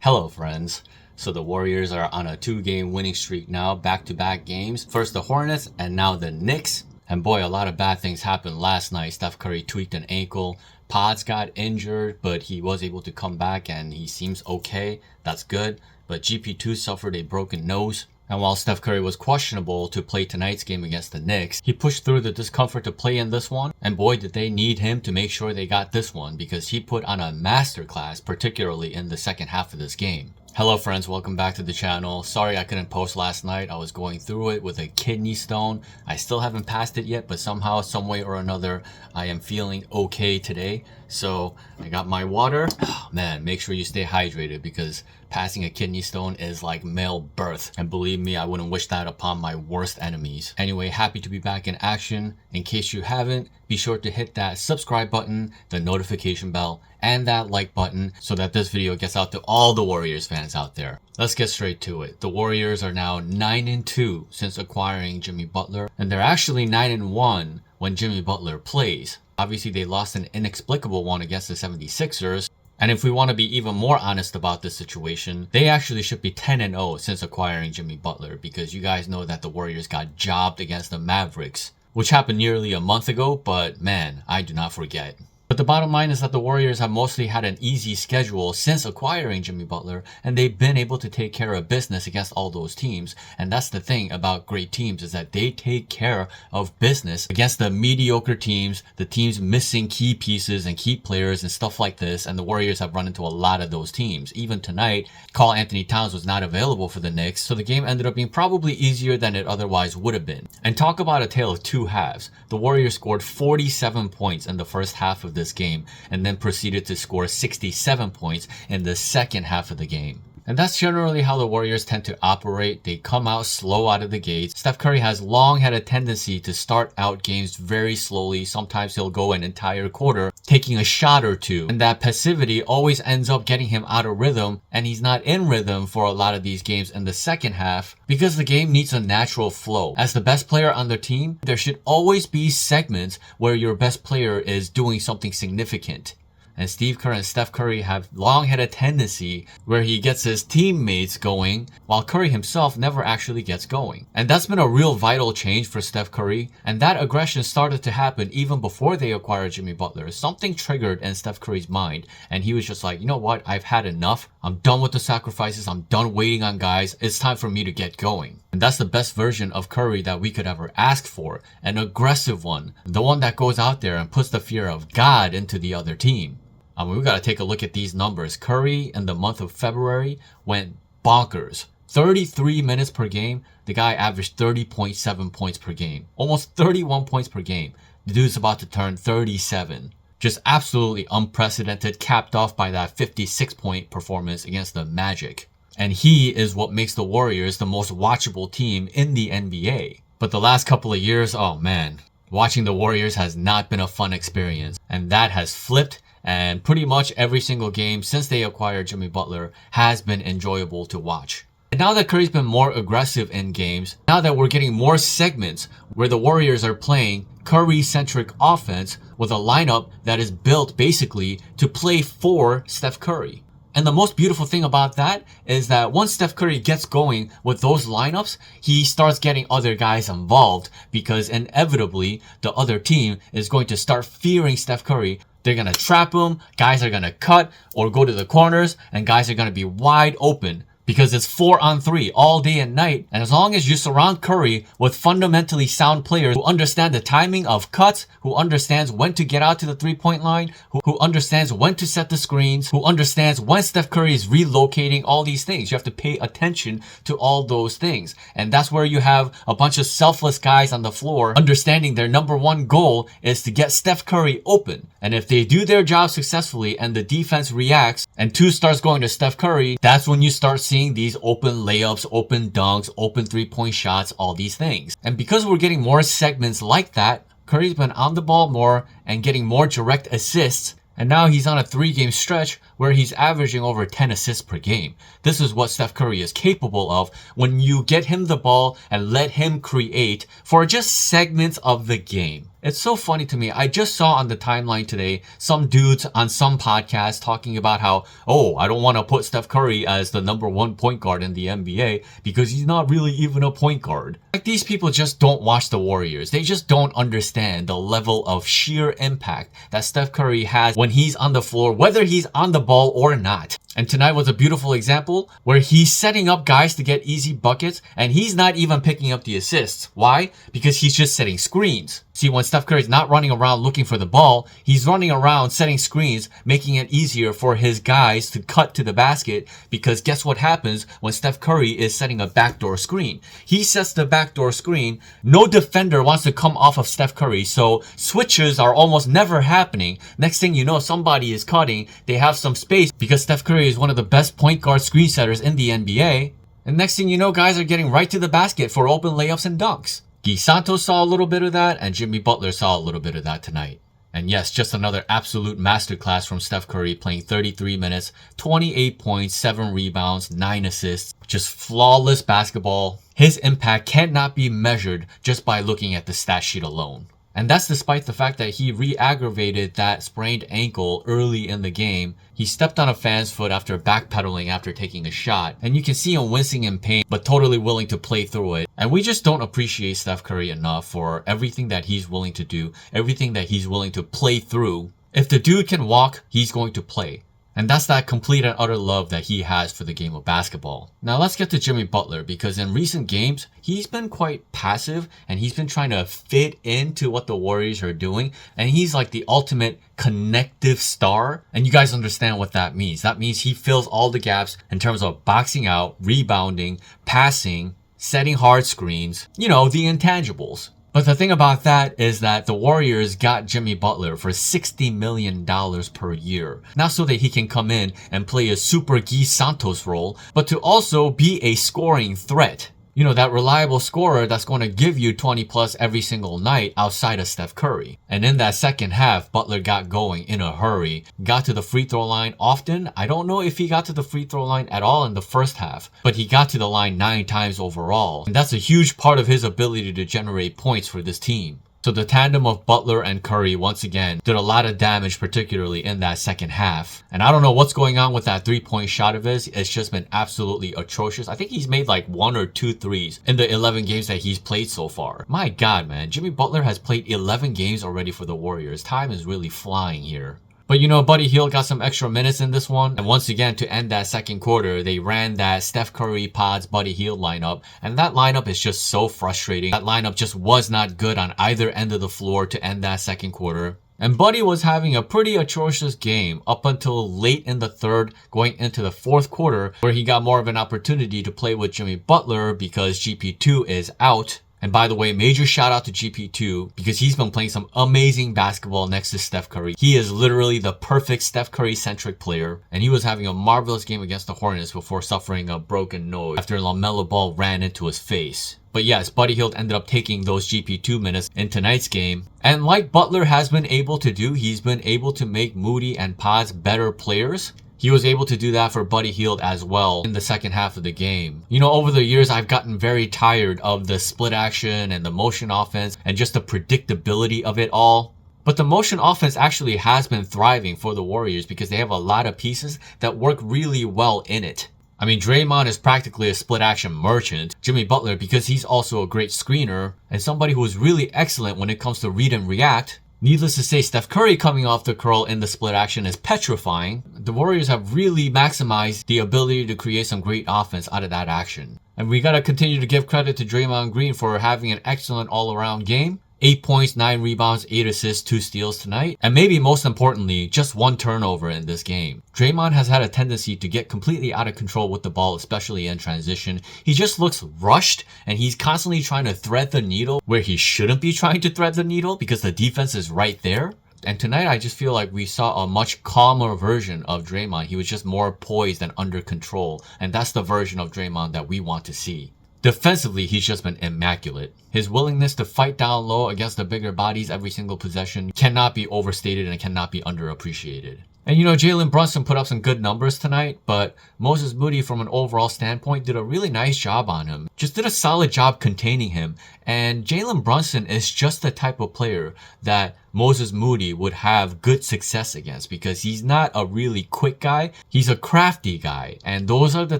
Hello friends. So the Warriors are on a 2-game winning streak now, back-to-back games. First the Hornets and now the Knicks. And boy, a lot of bad things happened last night. Steph Curry tweaked an ankle. Pods got injured, but he was able to come back and he seems okay. That's good. But GP2 suffered a broken nose. And while Steph Curry was questionable to play tonight's game against the Knicks, he pushed through the discomfort to play in this one. And boy, did they need him to make sure they got this one, because he put on a masterclass, particularly in the second half of this game. Hello friends, welcome back to the channel. Sorry I couldn't post last night. I was going through it with a kidney stone. I still haven't passed it yet, but somehow, some way or another, I am feeling okay today. So I got my water. Oh, man, make sure you stay hydrated because passing a kidney stone is like male birth. And believe me, I wouldn't wish that upon my worst enemies. Anyway, happy to be back in action. In case you haven't, be sure to hit that subscribe button, the notification bell, and that like button so that this video gets out to all the Warriors fans out there. Let's get straight to it. The Warriors are now 9-2 since acquiring Jimmy Butler, and they're actually 9-1 when Jimmy Butler plays. Obviously, they lost an inexplicable one against the 76ers. And if we want to be even more honest about this situation, they actually should be 10-0 since acquiring Jimmy Butler, because you guys know that the Warriors got jobbed against the Mavericks, which happened nearly a month ago, but man, I do not forget. But the bottom line is that the Warriors have mostly had an easy schedule since acquiring Jimmy Butler, and they've been able to take care of business against all those teams. And that's the thing about great teams, is that they take care of business against the mediocre teams, the teams missing key pieces and key players and stuff like this. And the Warriors have run into a lot of those teams. Even tonight, Karl Anthony Towns was not available for the Knicks, so the game ended up being probably easier than it otherwise would have been. And talk about a tale of two halves. The Warriors scored 47 points in the first half of this game and then proceeded to score 67 points in the second half of the game. And that's generally how the Warriors tend to operate. They come out slow out of the gates. Steph Curry has long had a tendency to start out games very slowly. Sometimes he'll go an entire quarter taking a shot or two. And that passivity always ends up getting him out of rhythm. And he's not in rhythm for a lot of these games in the second half because the game needs a natural flow. As the best player on the team, there should always be segments where your best player is doing something significant. And Steve Kerr and Steph Curry have long had a tendency where he gets his teammates going while Curry himself never actually gets going. And that's been a real vital change for Steph Curry. And that aggression started to happen even before they acquired Jimmy Butler. Something triggered in Steph Curry's mind. And he was just like, you know what? I've had enough. I'm done with the sacrifices. I'm done waiting on guys. It's time for me to get going. And that's the best version of Curry that we could ever ask for. An aggressive one. The one that goes out there and puts the fear of God into the other team. I mean, we got to take a look at these numbers. Curry in the month of February went bonkers. 33 minutes per game. The guy averaged 30.7 points per game. Almost 31 points per game. The dude's about to turn 37. Just absolutely unprecedented, capped off by that 56-point performance against the Magic. And he is what makes the Warriors the most watchable team in the NBA. But the last couple of years, oh man, watching the Warriors has not been a fun experience. And that has flipped. And pretty much every single game since they acquired Jimmy Butler has been enjoyable to watch. And now that Curry's been more aggressive in games, now that we're getting more segments where the Warriors are playing Curry-centric offense with a lineup that is built basically to play for Steph Curry. And the most beautiful thing about that is that once Steph Curry gets going with those lineups, he starts getting other guys involved because inevitably the other team is going to start fearing Steph Curry. They're going to trap him, guys are going to cut or go to the corners, and guys are going to be wide open because it's 4-on-3 all day and night. And as long as you surround Curry with fundamentally sound players who understand the timing of cuts, who understands when to get out to the three-point line, who understands when to set the screens, who understands when Steph Curry is relocating, all these things. You have to pay attention to all those things. And that's where you have a bunch of selfless guys on the floor understanding their number one goal is to get Steph Curry open. And if they do their job successfully and the defense reacts and two starts going to Steph Curry, that's when you start seeing these open layups, open dunks, open three-point shots, all these things. And because we're getting more segments like that, Curry's been on the ball more and getting more direct assists. And now he's on a 3-game stretch where he's averaging over 10 assists per game. This is what Steph Curry is capable of when you get him the ball and let him create for just segments of the game. It's so funny to me. I just saw on the timeline today some dudes on some podcast talking about how, oh, I don't want to put Steph Curry as the #1 point guard in the NBA because he's not really even a point guard. Like, these people just don't watch the Warriors. They just don't understand the level of sheer impact that Steph Curry has when he's on the floor, whether he's on the ball or not. And tonight was a beautiful example where he's setting up guys to get easy buckets and he's not even picking up the assists. Why? Because he's just setting screens. See, when Steph Curry's not running around looking for the ball, he's running around setting screens, making it easier for his guys to cut to the basket, because guess what happens when Steph Curry is setting a backdoor screen? He sets the backdoor screen, no defender wants to come off of Steph Curry, so switches are almost never happening. Next thing you know, somebody is cutting, they have some space because Steph Curry is one of the best point guard screen setters in the NBA. And next thing you know, guys are getting right to the basket for open layups and dunks. Guy Santos saw a little bit of that, and Jimmy Butler saw a little bit of that tonight. And yes, just another absolute masterclass from Steph Curry, playing 33 minutes, 28 points, 7 rebounds, 9 assists. Just flawless basketball. His impact cannot be measured just by looking at the stat sheet alone. And that's despite the fact that he re-aggravated that sprained ankle early in the game. He stepped on a fan's foot after backpedaling after taking a shot. And you can see him wincing in pain, but totally willing to play through it. And we just don't appreciate Steph Curry enough for everything that he's willing to do, everything that he's willing to play through. If the dude can walk, he's going to play. And that's that complete and utter love that he has for the game of basketball. Now let's get to Jimmy Butler, because in recent games, he's been quite passive and he's been trying to fit into what the Warriors are doing. And he's like the ultimate connective star. And you guys understand what that means. That means he fills all the gaps in terms of boxing out, rebounding, passing, setting hard screens, you know, the intangibles. But the thing about that is that the Warriors got Jimmy Butler for $60 million per year. Not so that he can come in and play a super Guy Santos role, but to also be a scoring threat. You know, that reliable scorer that's going to give you 20 plus every single night outside of Steph Curry. And in that second half, Butler got going in a hurry, got to the free throw line often. I don't know if he got to the free throw line at all in the first half, but he got to the line 9 times overall. And that's a huge part of his ability to generate points for this team. So the tandem of Butler and Curry once again did a lot of damage, particularly in that second half. And I don't know what's going on with that 3-point shot of his. It's just been absolutely atrocious. I think he's made like 1 or 2 threes in the 11 games that he's played so far. My God, man. Jimmy Butler has played 11 games already for the Warriors. Time is really flying here. But you know, Buddy Hield got some extra minutes in this one. And once again, to end that second quarter, they ran that Steph Curry, Pods, Buddy Hield lineup. And that lineup is just so frustrating. That lineup just was not good on either end of the floor to end that second quarter. And Buddy was having a pretty atrocious game up until late in the third, going into the fourth quarter, where he got more of an opportunity to play with Jimmy Butler because GP2 is out. And by the way, major shout out to GP2 because he's been playing some amazing basketball next to Steph Curry. He is literally the perfect Steph Curry centric player. And he was having a marvelous game against the Hornets before suffering a broken nose after LaMelo Ball ran into his face. But yes, Buddy Hield ended up taking those GP2 minutes in tonight's game. And like Butler has been able to do, he's been able to make Moody and Pods better players. He was able to do that for Buddy Hield as well in the second half of the game. You know, over the years, I've gotten very tired of the split action and the motion offense and just the predictability of it all. But the motion offense actually has been thriving for the Warriors because they have a lot of pieces that work really well in it. I mean, Draymond is practically a split action merchant. Jimmy Butler, because he's also a great screener and somebody who is really excellent when it comes to read and react. Needless to say, Steph Curry coming off the curl in the split action is petrifying. The Warriors have really maximized the ability to create some great offense out of that action. And we gotta continue to give credit to Draymond Green for having an excellent all-around game. 8 points, 9 rebounds, 8 assists, 2 steals tonight. And maybe most importantly, just 1 turnover in this game. Draymond has had a tendency to get completely out of control with the ball, especially in transition. He just looks rushed and he's constantly trying to thread the needle where he shouldn't be trying to thread the needle because the defense is right there. And tonight I just feel like we saw a much calmer version of Draymond. He was just more poised and under control. And that's the version of Draymond that we want to see. Defensively, he's just been immaculate. His willingness to fight down low against the bigger bodies every single possession cannot be overstated and cannot be underappreciated. And you know, Jalen Brunson put up some good numbers tonight, but Moses Moody, from an overall standpoint, did a really nice job on him. Just did a solid job containing him. And Jalen Brunson is just the type of player that Moses Moody would have good success against, because he's not a really quick guy. He's a crafty guy. And those are the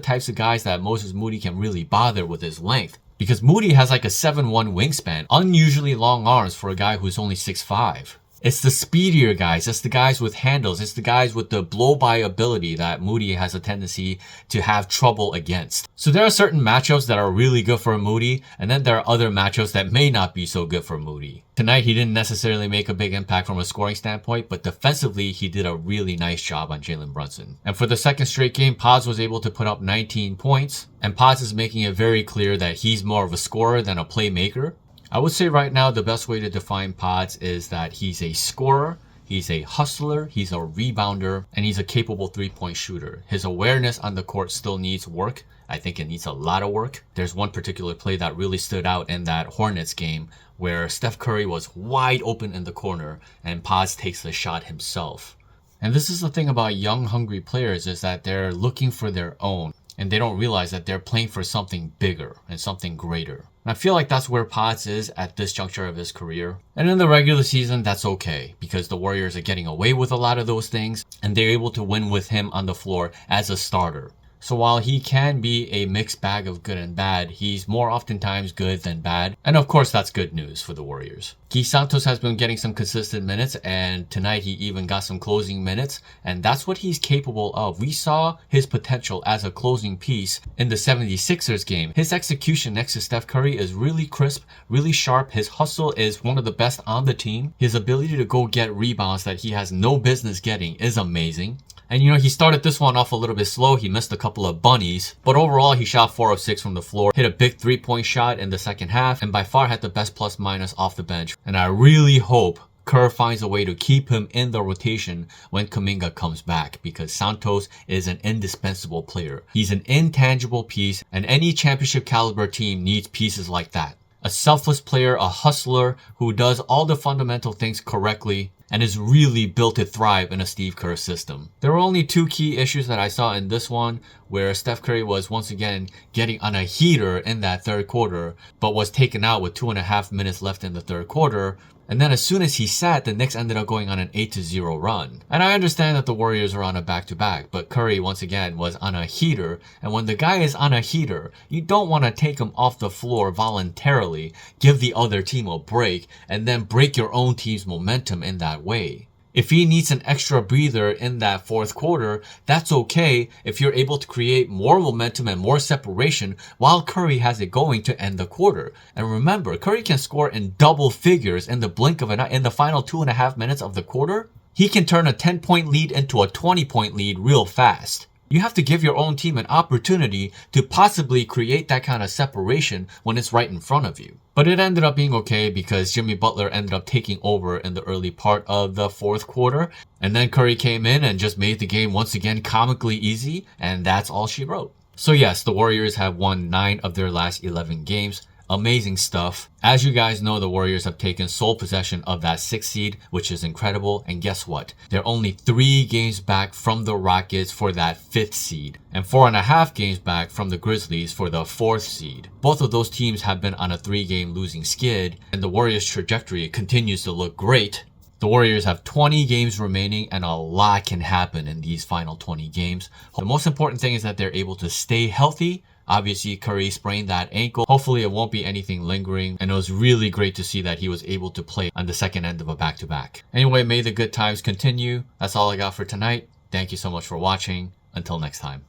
types of guys that Moses Moody can really bother with his length. Because Moody has like a 7'1" wingspan, unusually long arms for a guy who's only 6'5". It's the speedier guys, it's the guys with handles, it's the guys with the blow-by ability that Moody has a tendency to have trouble against. So there are certain matchups that are really good for Moody, and then there are other matchups that may not be so good for Moody. Tonight, he didn't necessarily make a big impact from a scoring standpoint, but defensively, he did a really nice job on Jalen Brunson. And for the second straight game, Pods was able to put up 19 points, and Pods is making it very clear that he's more of a scorer than a playmaker. I would say right now the best way to define Pods is that he's a scorer, he's a hustler, he's a rebounder, and he's a capable three-point shooter. His awareness on the court still needs work. I think it needs a lot of work. There's one particular play that really stood out in that Hornets game where Steph Curry was wide open in the corner and Pods takes the shot himself. And this is the thing about young, hungry players, is that they're looking for their own. And they don't realize that they're playing for something bigger and something greater. And I feel like that's where Pods is at this juncture of his career. And in the regular season, that's okay, because the Warriors are getting away with a lot of those things, and they're able to win with him on the floor as a starter. So while he can be a mixed bag of good and bad, he's more oftentimes good than bad. And of course, that's good news for the Warriors. Guy Santos has been getting some consistent minutes, and tonight he even got some closing minutes, and that's what he's capable of. We saw his potential as a closing piece in the 76ers game. His execution next to Steph Curry is really crisp, really sharp. His hustle is one of the best on the team. His ability to go get rebounds that he has no business getting is amazing. And you know, he started this one off a little bit slow. He missed a couple of bunnies, but overall he shot 4 of 6 from the floor, hit a big 3-point shot in the second half, and by far had the best plus minus off the bench. And I really hope Kerr finds a way to keep him in the rotation when Kuminga comes back, because Santos is an indispensable player. He's an intangible piece, and any championship caliber team needs pieces like that. A selfless player, a hustler who does all the fundamental things correctly and is really built to thrive in a Steve Kerr system. There were only 2 key issues that I saw in this one, where Steph Curry was once again getting on a heater in that third quarter, but was taken out with 2.5 minutes left in the third quarter. And then as soon as he sat, the Knicks ended up going on an 8-0 run. And I understand that the Warriors are on a back-to-back, but Curry once again was on a heater. And when the guy is on a heater, you don't want to take him off the floor voluntarily, give the other team a break, and then break your own team's momentum in that way. If he needs an extra breather in that fourth quarter, that's okay if you're able to create more momentum and more separation while Curry has it going to end the quarter. And remember, Curry can score in double figures in the blink of an eye. In the final 2.5 minutes of the quarter, he can turn a 10-point lead into a 20-point lead real fast. You have to give your own team an opportunity to possibly create that kind of separation when it's right in front of you. But it ended up being okay because Jimmy Butler ended up taking over in the early part of the fourth quarter. And then Curry came in and just made the game once again comically easy. And that's all she wrote. So yes, the Warriors have won 9 of their last 11 games. Amazing stuff. As you guys know, the Warriors have taken sole possession of that 6th seed, which is incredible. And guess what? They're only 3 games back from the Rockets for that 5th seed, and 4.5 games back from the Grizzlies for the 4th seed. Both of those teams have been on a 3-game losing skid, and the Warriors' trajectory continues to look great. The Warriors have 20 games remaining, and a lot can happen in these final 20 games. The most important thing is that they're able to stay healthy. Obviously, Curry sprained that ankle. Hopefully, it won't be anything lingering. And it was really great to see that he was able to play on the second end of a back-to-back. Anyway, may the good times continue. That's all I got for tonight. Thank you so much for watching. Until next time.